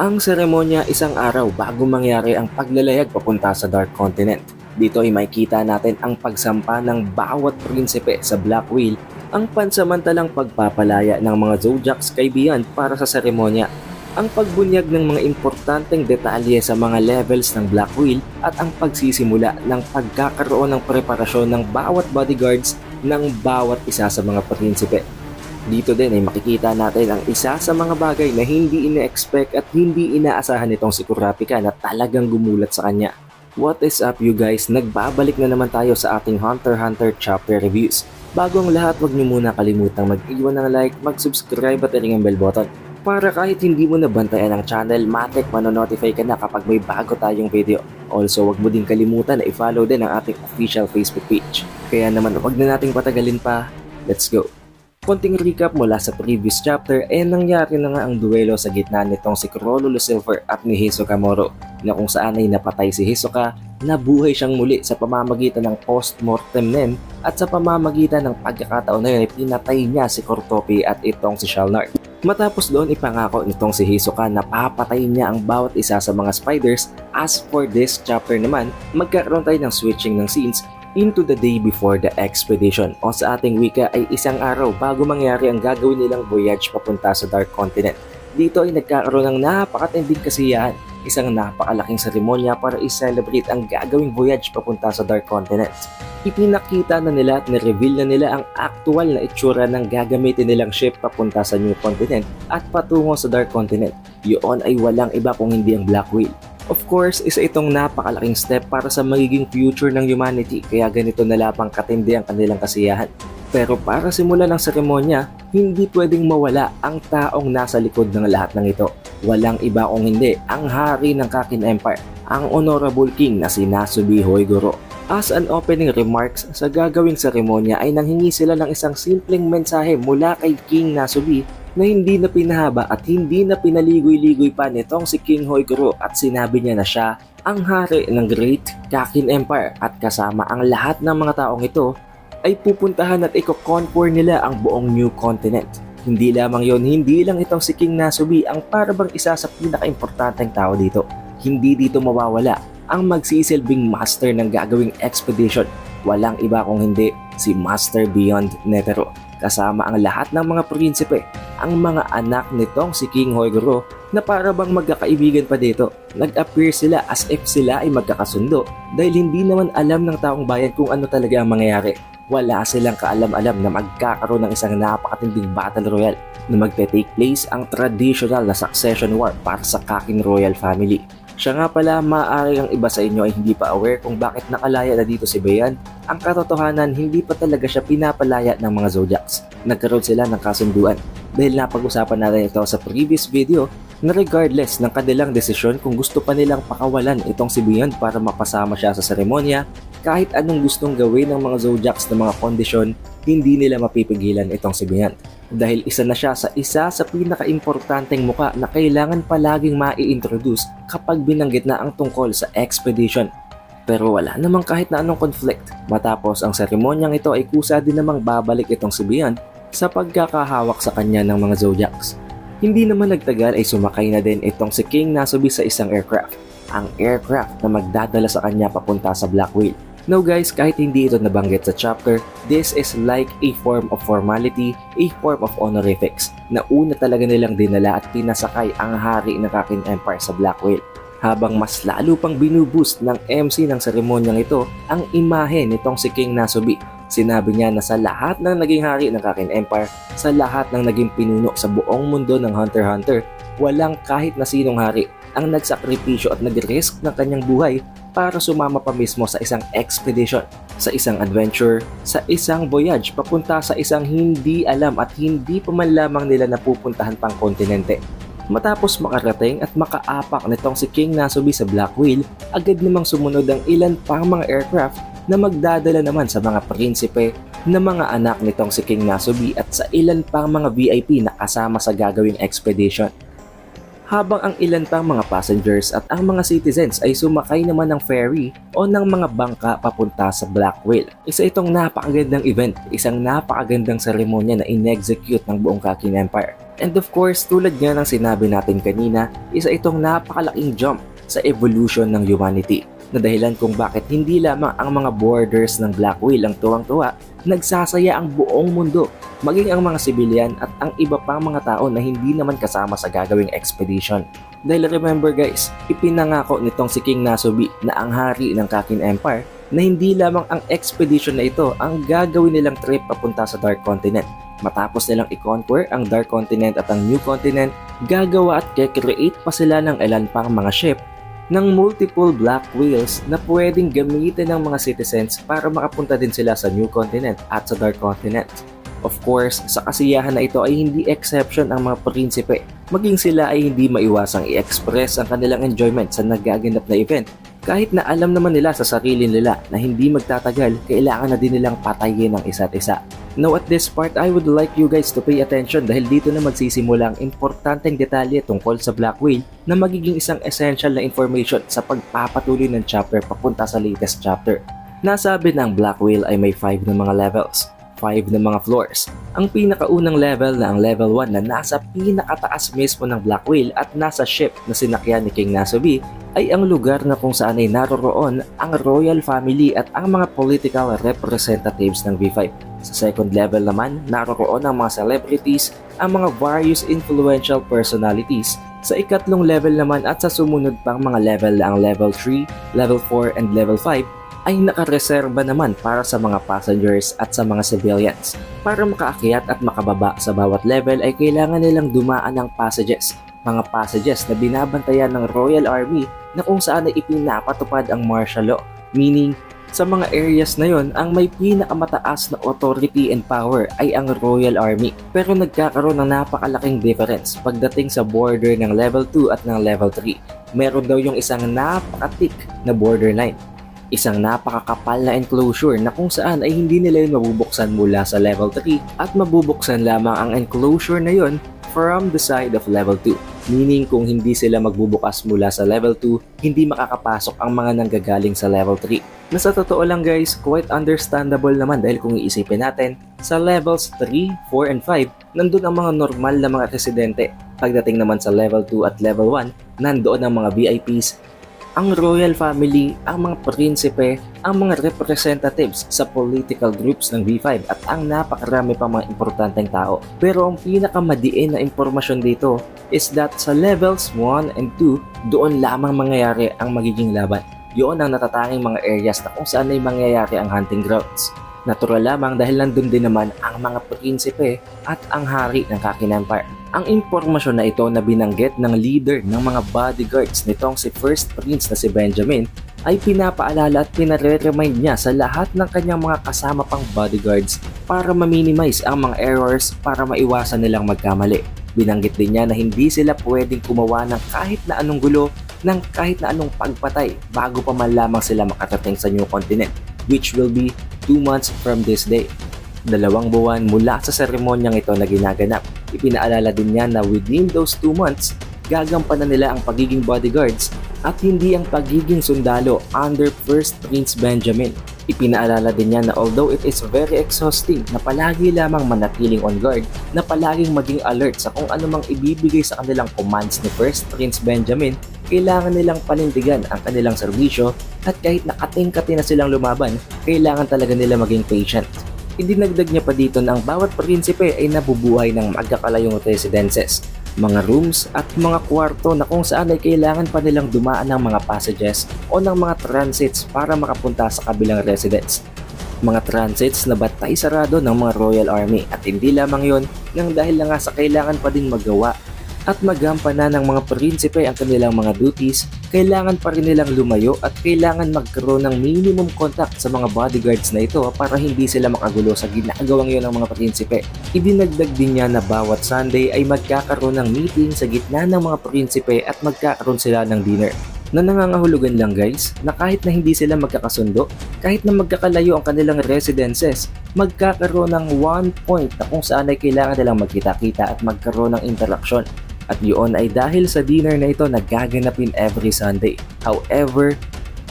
Ang seremonya isang araw bago mangyari ang paglalayag papunta sa Dark Continent. Dito ay makikita natin ang pagsampa ng bawat prinsipe sa Black Wheel, ang pansamantalang pagpapalaya ng mga Zodiacs kay Beyond para sa seremonya, ang pagbunyag ng mga importanteng detalye sa mga levels ng Black Wheel at ang pagsisimula ng pagkakaroon ng preparasyon ng bawat bodyguards ng bawat isa sa mga prinsipe. Dito din ay makikita natin ang isa sa mga bagay na hindi ina-expect at hindi inaasahan nitong si Kurapika na talagang gumulat sa kanya. What is up you guys? Nagbabalik na naman tayo sa ating Hunter x Hunter chapter reviews. Bago ang lahat, huwag niyo muna kalimutang mag-iwan ng like, mag-subscribe at i-ring ang bell button para kahit hindi mo nabantayan ang channel, matik manonotify ka na kapag may bago tayong video. Also, huwag mo din kalimutan na i-follow din ang ating official Facebook page. Kaya naman, huwag na nating patagalin pa. Let's go! Konting recap mula sa previous chapter nangyari na nga ang duelo sa gitna nitong si Chrollo Lucifer at ni Hisoka Moro na kung saan ay napatay si Hisoka, nabuhay siyang muli sa pamamagitan ng post-mortem nen at sa pamamagitan ng pagkakataon na yun ay pinatay niya si Cortopi at itong si Shalnar. Matapos doon ipangako nitong si Hisoka na papatayin niya ang bawat isa sa mga spiders. As for this chapter naman, magkaroon tayo ng switching ng scenes into the day before the expedition o sa ating wika ay isang araw bago mangyari ang gagawin nilang voyage papunta sa Dark Continent. Dito ay nagkakaroon ng napakatinding kasiyahan, isang napakalaking seremonya para i-celebrate ang gagawing voyage papunta sa Dark Continent. Ipinakita na nila at na-reveal na nila ang actual na itsura ng gagamitin nilang ship papunta sa New Continent at patungo sa Dark Continent. Yun ay walang iba kung hindi ang Black Wheel. Of course, isa itong napakalaking step para sa magiging future ng humanity kaya ganito na lapang katindi ang kanilang kasiyahan. Pero para simulan ng seremonya, hindi pwedeng mawala ang taong nasa likod ng lahat ng ito. Walang iba kung hindi ang hari ng Kakin Empire, ang Honorable King na si Nasubi Hoigoro. As an opening remarks sa gagawing seremonya ay nanghingi sila ng isang simpleng mensahe mula kay King Nasubi na hindi na pinahaba at hindi na pinaligoy-ligoy pa nitong si King Hoigoro at sinabi niya na siya ang hari ng Great Kakin Empire at kasama ang lahat ng mga taong ito ay pupuntahan at iko-conquer nila ang buong New Continent. Hindi lamang yon, hindi lang itong si King Nasubi ang parabang isa sa pinaka-importanteng tao dito. Hindi dito mawawala ang magsisilbing master ng gagawing expedition. Walang iba kung hindi si Master Beyond Netero. Kasama ang lahat ng mga prinsipe, ang mga anak nitong si King Hoigoro na parabang magkakaibigan pa dito. Nag-appear sila as if sila ay magkakasundo dahil hindi naman alam ng taong bayan kung ano talaga ang mangyayari. Wala silang kaalam-alam na magkakaroon ng isang napakatinding battle royale na magte-take place ang traditional na succession war para sa Kakin Royal Family. Siya nga pala, maaari ang iba sa inyo ay hindi pa aware kung bakit nakalaya na dito si Beyond. Ang katotohanan, hindi pa talaga siya pinapalaya ng mga Zodiacs. Nagkaroon sila ng kasunduan dahil napag-usapan natin ito sa previous video na regardless ng kanilang desisyon kung gusto pa nilang pakawalan itong si Beyond para mapasama siya sa seremonya, kahit anong gustong gawin ng mga Zodiacs na mga kondisyon, hindi nila mapipigilan itong si Beyond. Dahil isa na siya sa pinaka-importanteng muka na kailangan palaging mai-introduce kapag binanggit na ang tungkol sa expedition. Pero wala namang kahit na anong conflict. Matapos ang seremonyang ito ay kusa din namang babalik itong si Beyond sa pagkakahawak sa kanya ng mga Zodiacs. Hindi naman nagtagal ay sumakay na din itong si King Nasubi sa isang aircraft. Ang aircraft na magdadala sa kanya papunta sa Black Wheel. Now guys, kahit hindi ito nabanggit sa chapter, this is like a form of formality, a form of honorifics na una talaga nilang dinala at pinasakay ang hari ng Kakin Empire sa Black Wheel. Habang mas lalo pang binuboost ng MC ng seremonyang ito ang imahe nitong si King Nasubi. Sinabi niya na sa lahat ng naging hari ng Kakin Empire, sa lahat ng naging pinuno sa buong mundo ng Hunter x Hunter, walang kahit na sinong hari ang nagsakripisyo at nag-risk ng kanyang buhay para sumama pa mismo sa isang expedition, sa isang adventure, sa isang voyage papunta sa isang hindi alam at hindi pa man lamang nila napupuntahan pang kontinente. Matapos makarating at makaapak nitong si King Nasubi sa Black Wheel, agad namang sumunod ang ilan pang mga aircraft na magdadala naman sa mga prinsipe na mga anak nitong si King Nasubi at sa ilan pang mga VIP na kasama sa gagawing expedition. Habang ang ilan pang mga passengers at ang mga citizens ay sumakay naman ng ferry o ng mga bangka papunta sa Black Whale. Isa itong napakagandang event, isang napakagandang seremonya na in-execute ng buong Kakin Empire. And of course, tulad nga ng sinabi natin kanina, isa itong napakalaking jump sa evolution ng humanity na dahilan kung bakit hindi lamang ang mga boarders ng Black Whale ang tuwang-tuwa, nagsasaya ang buong mundo, maging ang mga sibilyan at ang iba pang mga tao na hindi naman kasama sa gagawing expedition. Dahil remember guys, ipinangako nitong si King Nasubi na ang hari ng Kakin Empire na hindi lamang ang expedition na ito ang gagawin nilang trip papunta sa Dark Continent. Matapos nilang i-conquer ang Dark Continent at ang New Continent, gagawa at kekreate pa sila ng ilan pang mga ship ng multiple Black Whales na pwedeng gamitin ng mga citizens para makapunta din sila sa New Continent at sa Dark Continent. Of course, sa kasiyahan na ito ay hindi exception ang mga prinsipe, maging sila ay hindi maiwasang i-express ang kanilang enjoyment sa nagaganap na event. Kahit na alam naman nila sa sarili nila na hindi magtatagal, kailangan na din nilang patayin ang isa't isa. Now at this part, I would like you guys to pay attention dahil dito na magsisimula ang importanteng detalye tungkol sa Black Whale na magiging isang essential na information sa pagpapatuloy ng chapter papunta sa latest chapter. Nasabi na ang Black Whale ay may 5 na mga levels, 5 na mga floors. Ang pinakaunang level na ang level 1 na nasa pinakataas mismo ng Black Whale at nasa ship na sinakyan ni King Nasubi ay ang lugar na kung saan ay naroroon ang royal family at ang mga political representatives ng V5. Sa second level naman, naroroon ang mga celebrities, ang mga various influential personalities. Sa ikatlong level naman at sa sumunod pang mga level na ang level 3, level 4 and level 5 ay nakareserba naman para sa mga passengers at sa mga civilians. Para makaakyat at makababa sa bawat level ay kailangan nilang dumaan ng passages, mga passages na binabantayan ng Royal Army na kung saan ay ipinapatupad ang martial law, meaning sa mga areas na yon, ang may pinakamataas na authority and power ay ang Royal Army. Pero nagkakaroon ng napakalaking difference pagdating sa border ng level 2 at ng level 3. Meron daw yung isang napakatik na borderline. Isang napakakapal na enclosure na kung saan ay hindi nila yun mabubuksan mula sa level 3 at mabubuksan lamang ang enclosure na yon from the side of level 2. Meaning kung hindi sila magbubukas mula sa level 2, hindi makakapasok ang mga nanggagaling sa level 3. Na sa totoo lang guys, quite understandable naman dahil kung iisipin natin, sa levels 3, 4, and 5, nandun ang mga normal na mga residente. Pagdating naman sa level 2 at level 1, nandoon ang mga VIPs, ang royal family, ang mga prinsipe, ang mga representatives sa political groups ng V5 at ang napakarami pang mga importanteng tao. Pero ang pinakamadiin na impormasyon dito is that sa levels 1 and 2, doon lamang mangyayari ang magiging laban. Yun ang natatanging mga areas na kung saan ay mangyayari ang hunting grounds. Natural lamang dahil nandun din naman ang mga prinsipe at ang hari ng Kakin Empire. Ang impormasyon na ito na binanggit ng leader ng mga bodyguards nitong si First Prince na si Benjamin ay pinapaalala at pinare-remind niya sa lahat ng kanyang mga kasama pang bodyguards para ma-minimize ang mga errors para maiwasan nilang magkamali. Binanggit din niya na hindi sila pwedeng kumawa ng kahit na anong gulo, ng kahit na anong pagpatay bago pa man lamang sila makarating sa New Continent, which will be 2 months from this day. 2 buwan mula sa seremonyang ito na ginaganap. Ipinaalala din niya na within those 2 months, gagampanan nila ang pagiging bodyguards at hindi ang pagiging sundalo under First Prince Benjamin. Ipinaalala din niya na although it is very exhausting na palagi lamang manatiling on guard, na palaging maging alert sa kung anumang ibibigay sa kanilang commands ni First Prince Benjamin, kailangan nilang panindigan ang kanilang serbisyo at kahit nakatingkati na silang lumaban, kailangan talaga nila maging patient. Idinagdag niya pa dito na ang bawat prinsipe ay nabubuhay ng magkakalayong residences, mga rooms at mga kwarto na kung saan ay kailangan pa nilang dumaan ng mga passages o ng mga transits para makapunta sa kabilang residence. Mga transits na batay sarado ng mga Royal Army at hindi lamang yon nang dahil na nga sa kailangan pa din magawa at magampanan ng mga prinsipe ang kanilang mga duties, kailangan pa rin nilang lumayo at kailangan magkaroon ng minimum contact sa mga bodyguards na ito para hindi sila makagulo sa ginagawang yon ng mga prinsipe. Idinagdag din niya na bawat Sunday ay magkakaroon ng meeting sa gitna ng mga prinsipe at magkakaroon sila ng dinner. Na nangangahulugan lang guys, na kahit na hindi sila magkakasundo, kahit na magkakalayo ang kanilang residences, magkakaroon ng one point na kung saan ay kailangan nilang magkita-kita at magkaroon ng interaksyon. At yun ay dahil sa dinner na ito na gaganapin every Sunday. However,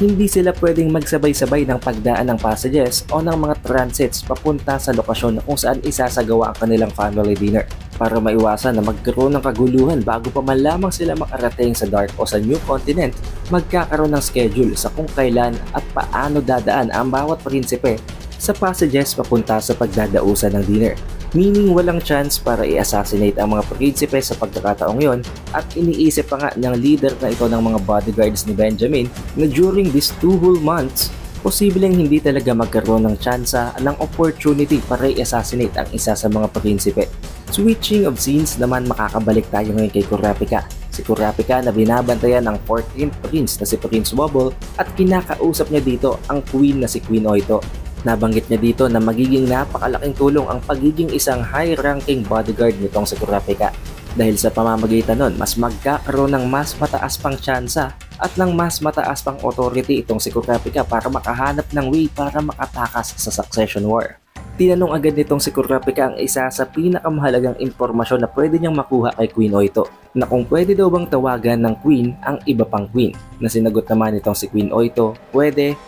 hindi sila pwedeng magsabay-sabay ng pagdaan ng passages o ng mga transits papunta sa lokasyon na kung saan isasagawa ang kanilang family dinner. para maiwasan na magkaroon ng kaguluhan bago pa man lamang sila makarating sa Dark o sa New Continent, magkakaroon ng schedule sa kung kailan at paano dadaan ang bawat prinsipe sa passages papunta sa pagdadausan ng dinner. Meaning walang chance para i-assassinate ang mga prinsipe sa pagkakataong yon, at iniisip pa nga ng leader na ito ng mga bodyguards ni Benjamin na during these 2 whole months, posibleng hindi talaga magkaroon ng tsansa ng opportunity para i-assassinate ang isa sa mga prinsipe. Switching of scenes naman, makakabalik tayo ngayon kay Kurapika. Si Kurapika na binabantayan ng 14th Prince na si Prince Wobble, at kinakausap niya dito ang Queen na si Queen Oito. Nabanggit niya dito na magiging napakalaking tulong ang pagiging isang high-ranking bodyguard nitong si Kurapika. Dahil sa pamamagitan nun, mas magkakaroon ng mas mataas pang tsansa at ng mas mataas pang authority itong si Kurapika para makahanap ng way para makatakas sa Succession War. Tinanong agad nitong si Kurapika ang isa sa pinakamahalagang impormasyon na pwede niyang makuha kay Queen Oito, na kung pwede daw bang tawagan ng Queen ang iba pang Queen. Na sinagot naman nitong si Queen Oito, pwede,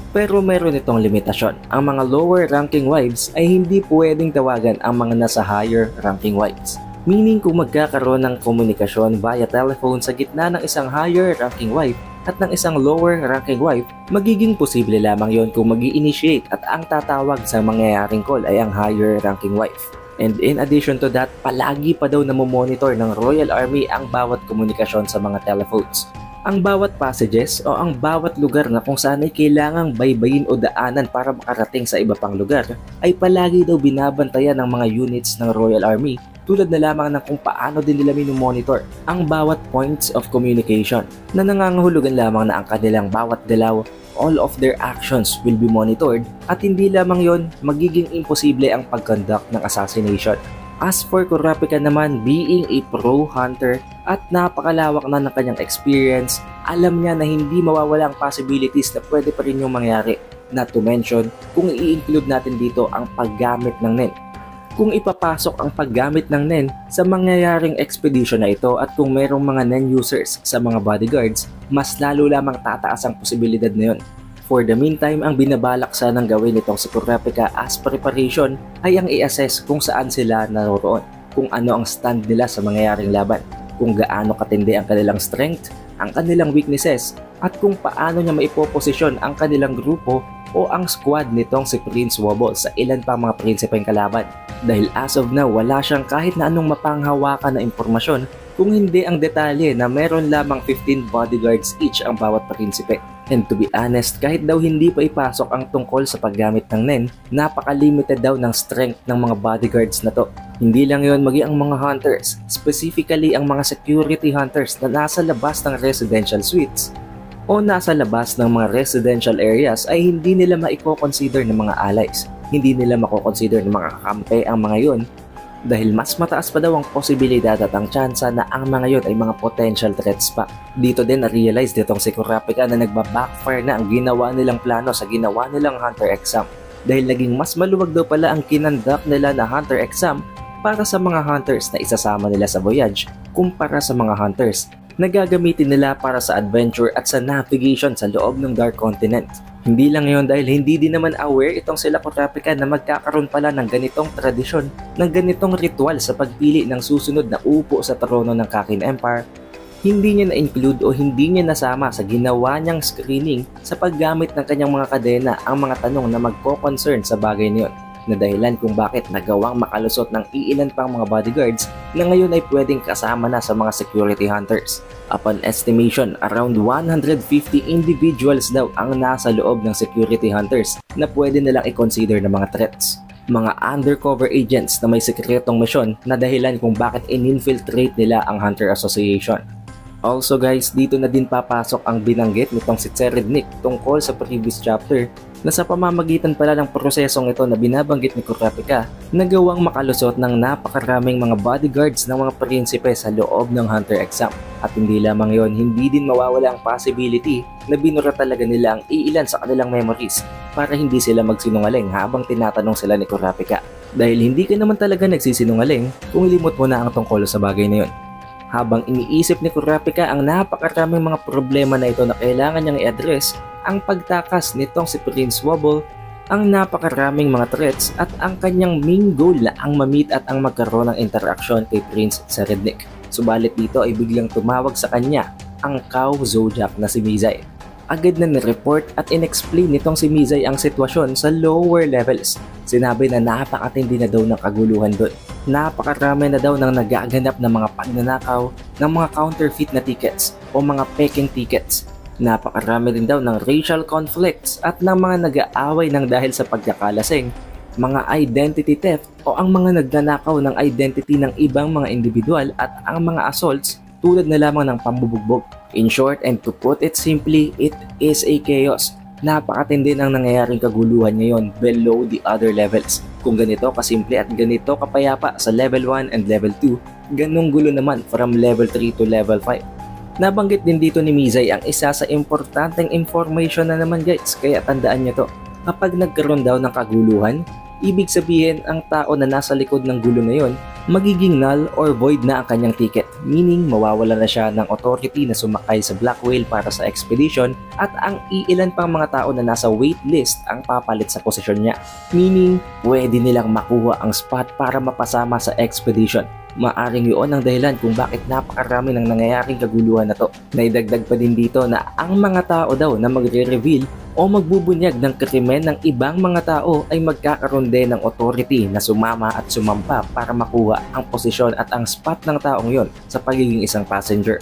pero meron itong limitasyon. Ang mga lower ranking wives ay hindi pwedeng tawagan ang mga nasa higher ranking wives. Meaning kung magkakaroon ng komunikasyon via telephone sa gitna ng isang higher ranking wife at ng isang lower ranking wife, magiging posible lamang yon kung mag-i-initiate at ang tatawag sa mangyayaring call ay ang higher ranking wife. And in addition to that, palagi pa daw namomonitor ng Royal Army ang bawat komunikasyon sa mga telephones. Ang bawat passages o ang bawat lugar na kung saan ay kailangang baybayin o daanan para makarating sa iba pang lugar ay palagi daw binabantayan ng mga units ng Royal Army, tulad na lamang ng kung paano din nila minomonitor ang bawat points of communication, na nangangahulugan lamang na ang kanilang bawat galaw, all of their actions will be monitored, at hindi lamang yon, magiging imposible ang pag-conduct ng assassination. As for Kurapika naman, being a pro hunter at napakalawak na ng kanyang experience, alam niya na hindi mawawala ang possibilities na pwede pa rin yung mangyari. Not to mention, kung i-include natin dito ang paggamit ng NEN. Kung ipapasok ang paggamit ng NEN sa mangyayaring expedition na ito at kung mayroong mga NEN users sa mga bodyguards, mas lalo lamang tataas ang posibilidad na yun. For the meantime, ang binabalak sanang gawin nitong si Kurapika as preparation ay ang i-assess kung saan sila naroroon, kung ano ang stand nila sa mangyayaring laban, kung gaano katindi ang kanilang strength, ang kanilang weaknesses, at kung paano niya maipoposisyon ang kanilang grupo o ang squad nitong si Prince Wobble sa ilan pa mga prinsipeng kalaban. Dahil as of now, wala siyang kahit na anong mapanghawakan na impormasyon kung hindi ang detalye na meron lamang 15 bodyguards each ang bawat prinsipe. And to be honest, kahit daw hindi pa ipasok ang tungkol sa paggamit ng NEN, napaka-limited daw ng strength ng mga bodyguards na to. Hindi lang yon, maging ang mga hunters, specifically ang mga security hunters na nasa labas ng residential suites o nasa labas ng mga residential areas ay hindi nila maiko-consider ng mga allies. Hindi nila mako-consider ng mga kakampi ang mga yon, dahil mas mataas pa daw ang posibilidad at ang tsansa na ang mga yon ay mga potential threats pa. Dito din na-realize ditong si Kurapika na nagba-backfire na ang ginawa nilang plano sa ginawa nilang Hunter exam, dahil naging mas maluwag daw pala ang kinandak nila na Hunter exam para sa mga hunters na isasama nila sa voyage kumpara sa mga hunters na gagamitin nila para sa adventure at sa navigation sa loob ng Dark Continent. Hindi lang yon, dahil hindi din naman aware itong sila Kurapika na magkakaroon pala ng ganitong tradisyon, ng ganitong ritual sa pagpili ng susunod na upo sa trono ng Kakin Empire. Hindi niya na-include o hindi niya nasama sa ginawa niyang screening sa paggamit ng kanyang mga kadena ang mga tanong na magko-concern sa bagay niyon, na dahilan kung bakit nagawang makalusot ng iilan pang mga bodyguards na ngayon ay pwedeng kasama na sa mga security hunters. Upon estimation, around 150 individuals daw ang nasa loob ng security hunters na pwede nilang i-consider na mga threats. Mga undercover agents na may sekretong misyon na dahilan kung bakit in-infiltrate nila ang Hunter Association. Also guys, dito na din papasok ang binanggit nitong si Tserednik tungkol sa previous chapter, na sa pamamagitan pala ng prosesong ito na binabanggit ni Kurapika, nagawang makalusot ng napakaraming mga bodyguards ng mga prinsipe sa loob ng Hunter exam. At hindi lamang yon, hindi din mawawala ang possibility na binura talaga nila ang iilan sa kanilang memories para hindi sila magsinungaling habang tinatanong sila ni Kurapika. Dahil hindi ka naman talaga nagsisinungaling kung ilimot mo na ang tungkol sa bagay na yon. Habang iniisip ni Kurapika ang napakaraming mga problema na ito na kailangan niyang i-address, ang pagtakas nitong si Prince Wobble ang napakaraming mga threats at ang kanyang main goal na ang ma-meet at ang magkaroon ng interaksyon kay Prince Serednik. Subalit dito ay biglang tumawag sa kanya ang Cow Zodiac na si Mizay. Agad na nireport at inexplain nitong si Mizay ang sitwasyon sa lower levels. Sinabi na napakatindi na daw ng kaguluhan doon. Napakarami na daw ng nagaganap na mga pagnanakaw ng mga counterfeit na tickets o mga peking tickets. Napakarami rin daw ng racial conflicts at ng mga nag-aaway ng dahil sa pagkakalasing, mga identity theft o ang mga nagnanakaw ng identity ng ibang mga individual at ang mga assaults tulad na lamang ng pambubugbog. In short and to put it simply, it is a chaos. Napakatindi ng nangyayaring kaguluhan ngayon below the other levels. Kung ganito kasimple at ganito kapayapa sa level 1 and level 2, ganung gulo naman from level 3 to level 5. Nabanggit din dito ni Mizay ang isa sa importanteng information na naman guys, kaya tandaan nyo to. Kapag nagkaroon daw ng kaguluhan, ibig sabihin ang tao na nasa likod ng gulo na yon magiging null or void na ang kanyang ticket, meaning mawawala na siya ng authority na sumakay sa Black Whale para sa expedition at ang iilan pang mga tao na nasa waitlist ang papalit sa posisyon niya, meaning pwede nilang makuha ang spot para mapasama sa expedition. Maaring yun ang dahilan kung bakit napakarami ng nangyayaring kaguluhan na to. Naidagdag pa din dito na ang mga tao daw na magre-reveal o magbubunyag ng krimen ng ibang mga tao ay magkakaroon din ng authority na sumama at sumampa para makuha ang posisyon at ang spot ng taong yon sa pagiging isang passenger.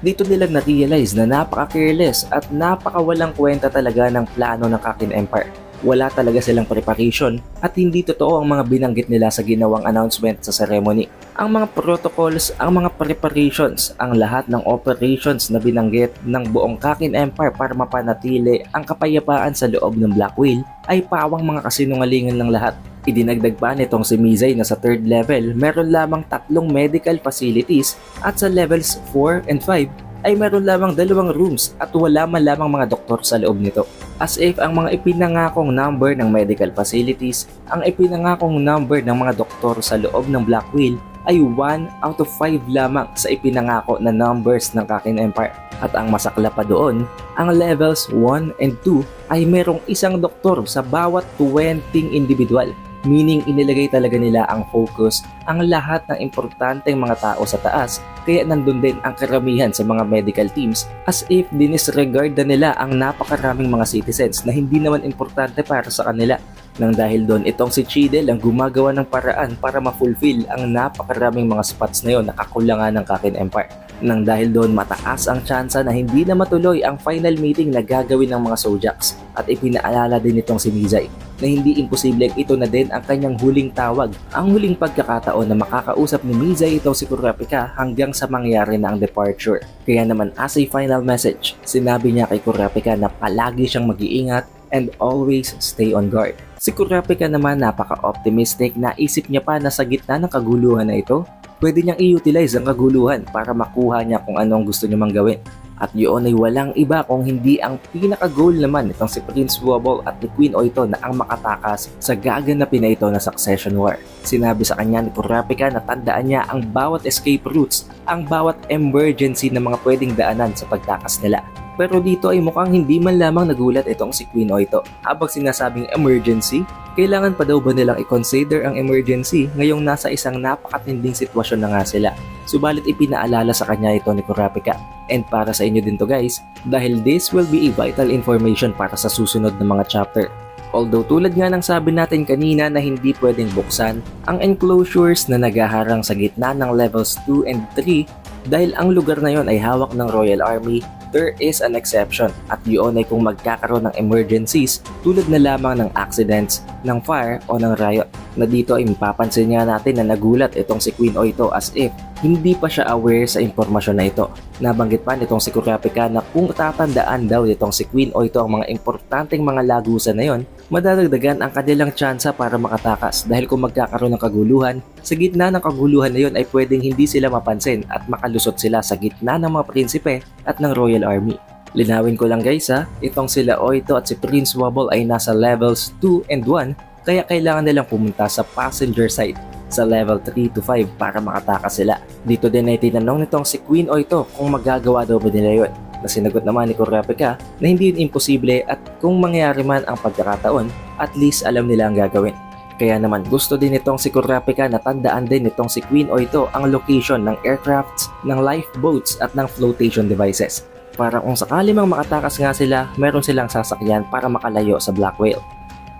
Dito nilang na-realize na napaka-careless at napakawalang kwenta talaga ng plano ng Kakin Empire. Wala talaga silang preparation at hindi totoo ang mga binanggit nila sa ginawang announcement sa ceremony. Ang mga protocols, ang mga preparations, ang lahat ng operations na binanggit ng buong Kakin Empire para mapanatili ang kapayapaan sa loob ng Black Whale ay pawang mga kasinungalingan ng lahat. Idinagdag pa nitong si Mizay na sa 3rd level meron lamang 3 medical facilities at sa levels 4 and 5 ay meron lamang 2 rooms at wala man lamang mga doktor sa loob nito. As if ang mga ipinangakong number ng medical facilities, ang ipinangakong number ng mga doktor sa loob ng Black Whale ay 1 out of 5 lamang sa ipinangako na numbers ng Kakin Empire. At ang masakla pa doon, ang levels 1 and 2 ay merong isang doktor sa bawat 20 individual. Meaning inilagay talaga nila ang focus ang lahat ng importanteng mga tao sa taas, kaya nandun din ang karamihan sa mga medical teams as if dinisregard na nila ang napakaraming mga citizens na hindi naman importante para sa kanila. Nang dahil doon, itong si Chidel ang gumagawa ng paraan para ma-fulfill ang napakaraming mga spots na yon na kakulangan ng Kakin Empire. Nang dahil doon, mataas ang tsansa na hindi na matuloy ang final meeting na gagawin ng mga Zodiacs at ipinaalala din itong si Mizay na hindi imposible ito na din ang kanyang huling tawag, ang huling pagkakataon na makakausap ni Mizay itong si Kurapika hanggang sa mangyari na ang departure. Kaya naman as a final message, sinabi niya kay Kurapika na palagi siyang mag-iingat and always stay on guard. Si Kurapika naman napaka-optimistic na isip niya pa na sa gitna ng kaguluhan na ito, pwede niyang i-utilize ang kaguluhan para makuha niya kung anong gusto niya mang gawin. At yun ay walang iba kung hindi ang pinaka-goal naman itong si Prince Wobble at ni Queen Oito na ang makatakas sa gaganapin na ito na succession war. Sinabi sa kanya ni Kurapika na tandaan niya ang bawat escape routes, ang bawat emergency na mga pwedeng daanan sa pagtakas nila. Pero dito ay mukhang hindi man lamang nagulat itong si Queen Oito. Habang sinasabing emergency, kailangan pa daw ba nilang i-consider ang emergency ngayong nasa isang napakatinding sitwasyon na nga sila. Subalit ipinaalala sa kanya ito ni Kurapika. And para sa inyo din to guys, dahil this will be a vital information para sa susunod na mga chapter. Although tulad nga ng sabi natin kanina na hindi pwedeng buksan ang enclosures na nagaharang sa gitna ng levels 2 and 3 dahil ang lugar na yon ay hawak ng Royal Army, there is an exception at yun ay kung magkakaroon ng emergencies tulad na lamang ng accidents, ng fire o ng riot. Na dito ay mapapansin nga natin na nagulat itong si Queen Oito as if hindi pa siya aware sa impormasyon na ito. Nabanggit pa nitong si Kurapika na kung tatandaan daw nitong si Queen Oito ang mga importanteng mga lagusan na yon, madadagdagan ang kanilang tsansa para makatakas dahil kung magkakaroon ng kaguluhan, sa gitna ng kaguluhan na yon ay pwedeng hindi sila mapansin at makalusot sila sa gitna ng mga prinsipe at ng Royal Army. Linawin ko lang guys ha, itong sila Oito at si Prince Wobble ay nasa levels 2 and 1 kaya kailangan nilang pumunta sa passenger side sa level 3 to 5 para makatakas sila. Dito din ay tinanong nitong si Queen Oito kung magagawa daw ba nila yun. na sinagot naman ni Kurapika na hindi yun imposible at kung mangyari man ang pagkakataon, at least alam nila ang gagawin. Kaya naman gusto din itong si Kurapika na tandaan din itong si Queen Oito ang location ng aircrafts, ng lifeboats at ng flotation devices. Para kung sakali mang makatakas nga sila, meron silang sasakyan para makalayo sa Black Whale.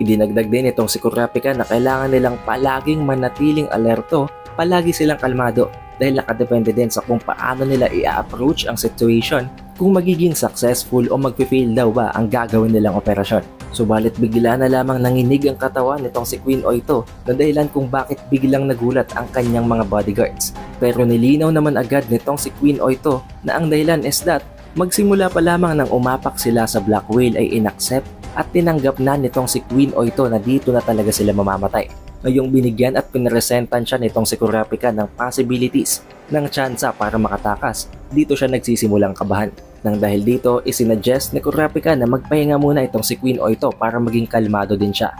Idinagdag din itong si Kurapika na kailangan nilang palaging manatiling alerto, palagi silang kalmado dahil nakadepende din sa kung paano nila i-approach ang situation, kung magiging successful o magpe-fail daw ba ang gagawin nilang operasyon. Subalit bigla na lamang nanginig ang katawan nitong si Queen Oito na dahilan kung bakit biglang nagulat ang kanyang mga bodyguards. Pero nilinaw naman agad nitong si Queen Oito na ang dahilan is that magsimula pa lamang nang umapak sila sa Black Whale ay inaccept at tinanggap na nitong si Queen Oito na dito na talaga sila mamamatay. Ngayong binigyan at pinresentan siya nitong si Kurapika ng possibilities ng tsansa para makatakas, dito siya nagsisimulang kabahan. Nang dahil dito, isinuggest ni Kurapika na magpahinga muna itong si Queen Oito para maging kalmado din siya.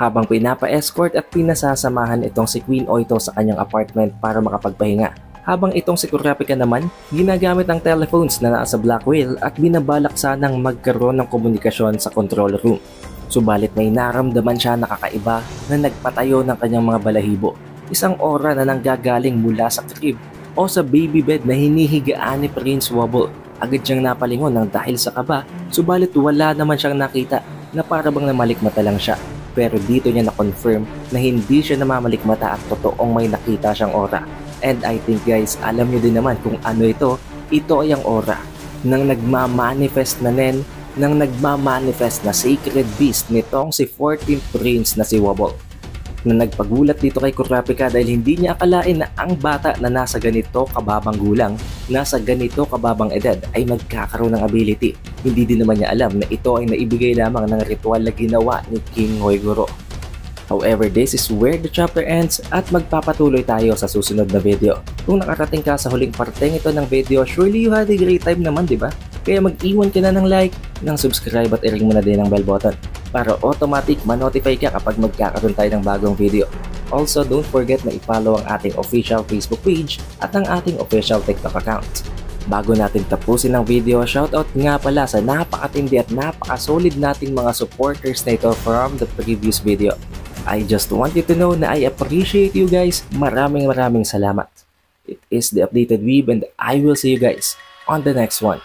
Habang pinapa-escort at pinasasamahan itong si Queen Oito sa kanyang apartment para makapagpahinga. Habang itong si Kurapika naman, ginagamit ang telephones na nasa Black Whale at binabalak sanang magkaroon ng komunikasyon sa control room. Subalit may naramdaman siya na kakaiba na nagpatayo ng kanyang mga balahibo. Isang aura na nanggagaling mula sa crib o sa baby bed na hinihigaan ni Prince Wobble. Agad siyang napalingon ng dahil sa kaba, subalit wala naman siyang nakita na para bang namalikmata lang siya. Pero dito niya na-confirm na hindi siya namamalikmata at totoong may nakita siyang aura. And I think guys, alam niyo din naman kung ano ito. Ito ay ang aura ng nagmamanifest na sacred beast nitong si 14th Prince na si Wobble. Na nagpagulat dito kay Kurapika dahil hindi niya akalain na ang bata na nasa ganito kababang gulang, nasa ganito kababang edad ay magkakaroon ng ability. Hindi din naman niya alam na ito ay naibigay lamang ng ritual na ginawa ni King Hoigoro. However, this is where the chapter ends at magpapatuloy tayo sa susunod na video. Kung nakarating ka sa huling parteng ito ng video, surely you had a great time naman, diba? Kaya mag-iwan ka na ng like, ng subscribe at i-ring mo na din ang bell button para automatic ma-notify ka kapag magkakaroon tayo ng bagong video. Also, don't forget na i-follow ang ating official Facebook page at ang ating official TikTok account. Bago natin tapusin ang video, shoutout nga pala sa napakatindi at napakasolid nating mga supporters na ito from the previous video. I just want you to know na I appreciate you guys. Maraming salamat. It is the Updated Weeb and I will see you guys on the next one.